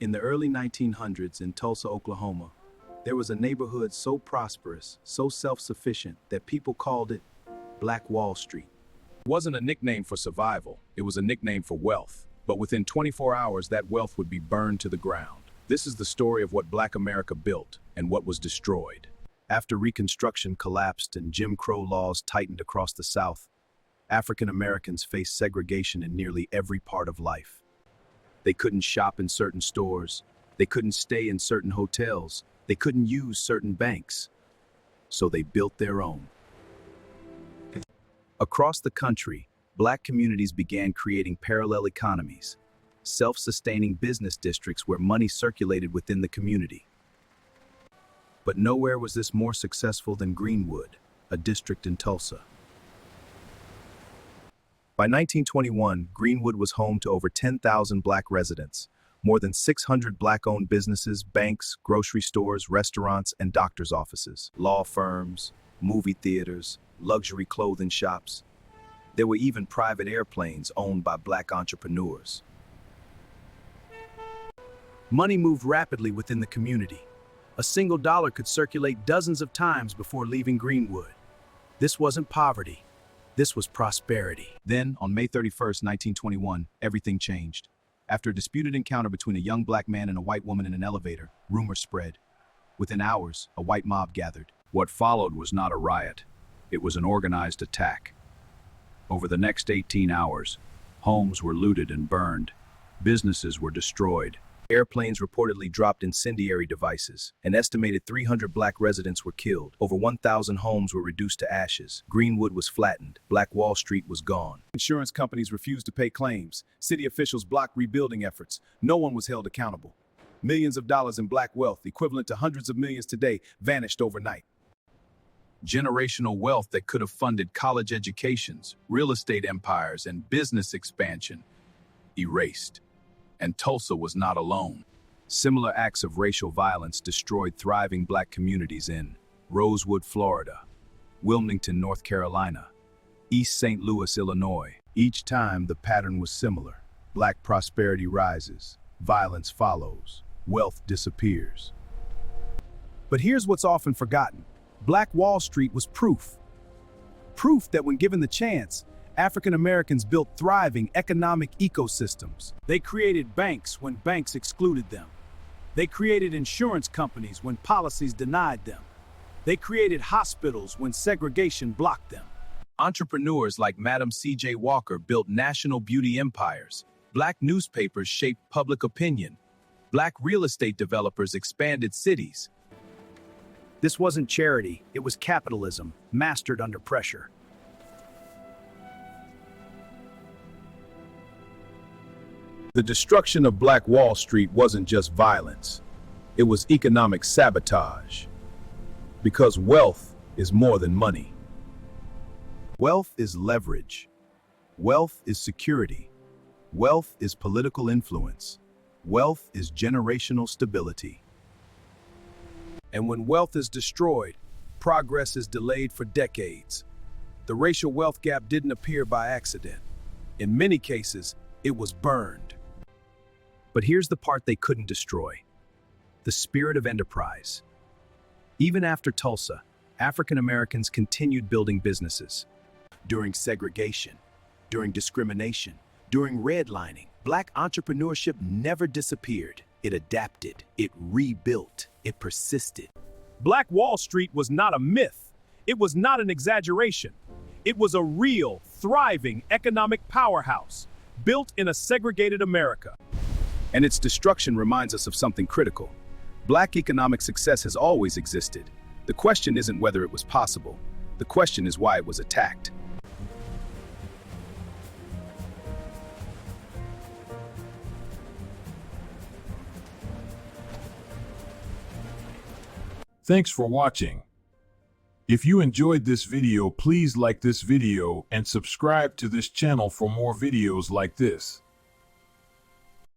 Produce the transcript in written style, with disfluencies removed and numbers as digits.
In the early 1900s in Tulsa, Oklahoma, there was a neighborhood so prosperous, so self-sufficient, that people called it Black Wall Street. It wasn't a nickname for survival, it was a nickname for wealth. But within 24 hours, that wealth would be burned to the ground. This is the story of what Black America built and what was destroyed. After Reconstruction collapsed and Jim Crow laws tightened across the South, African Americans faced segregation in nearly every part of life. They couldn't shop in certain stores, they couldn't stay in certain hotels, they couldn't use certain banks. So they built their own. Across the country, Black communities began creating parallel economies, self-sustaining business districts where money circulated within the community. But nowhere was this more successful than Greenwood, a district in Tulsa. By 1921, Greenwood was home to over 10,000 Black residents, more than 600 Black-owned businesses, banks, grocery stores, restaurants, and doctors' offices, law firms, movie theaters, luxury clothing shops. There were even private airplanes owned by Black entrepreneurs. Money moved rapidly within the community. A single dollar could circulate dozens of times before leaving Greenwood. This wasn't poverty. This was prosperity. Then, on May 31st, 1921, everything changed. After a disputed encounter between a young Black man and a white woman in an elevator, rumors spread. Within hours, a white mob gathered. What followed was not a riot. It was an organized attack. Over the next 18 hours, homes were looted and burned. Businesses were destroyed. Airplanes reportedly dropped incendiary devices. An estimated 300 Black residents were killed. Over 1,000 homes were reduced to ashes. Greenwood was flattened. Black Wall Street was gone. Insurance companies refused to pay claims. City officials blocked rebuilding efforts. No one was held accountable. Millions of dollars in Black wealth, equivalent to hundreds of millions today, vanished overnight. Generational wealth that could have funded college educations, real estate empires, and business expansion, erased. And Tulsa was not alone. Similar acts of racial violence destroyed thriving Black communities in Rosewood, Florida, Wilmington, North Carolina, East St. Louis, Illinois. Each time the pattern was similar. Black prosperity rises, violence follows, wealth disappears. But here's what's often forgotten. Black Wall Street was proof. Proof that when given the chance, African Americans built thriving economic ecosystems. They created banks when banks excluded them. They created insurance companies when policies denied them. They created hospitals when segregation blocked them. Entrepreneurs like Madam C.J. Walker built national beauty empires. Black newspapers shaped public opinion. Black real estate developers expanded cities. This wasn't charity, it was capitalism, mastered under pressure. The destruction of Black Wall Street wasn't just violence. It was economic sabotage. Because wealth is more than money. Wealth is leverage. Wealth is security. Wealth is political influence. Wealth is generational stability. And when wealth is destroyed, progress is delayed for decades. The racial wealth gap didn't appear by accident. In many cases, it was burned. But here's the part they couldn't destroy: the spirit of enterprise. Even after Tulsa, African Americans continued building businesses. During segregation, during discrimination, during redlining, Black entrepreneurship never disappeared. It adapted, it rebuilt, it persisted. Black Wall Street was not a myth. It was not an exaggeration. It was a real, thriving economic powerhouse, built in a segregated America. And its destruction reminds us of something critical. Black economic success has always existed. The question isn't whether it was possible. The question is why it was attacked. Thanks for watching. If you enjoyed this video, please like this video and subscribe to this channel for more videos like this.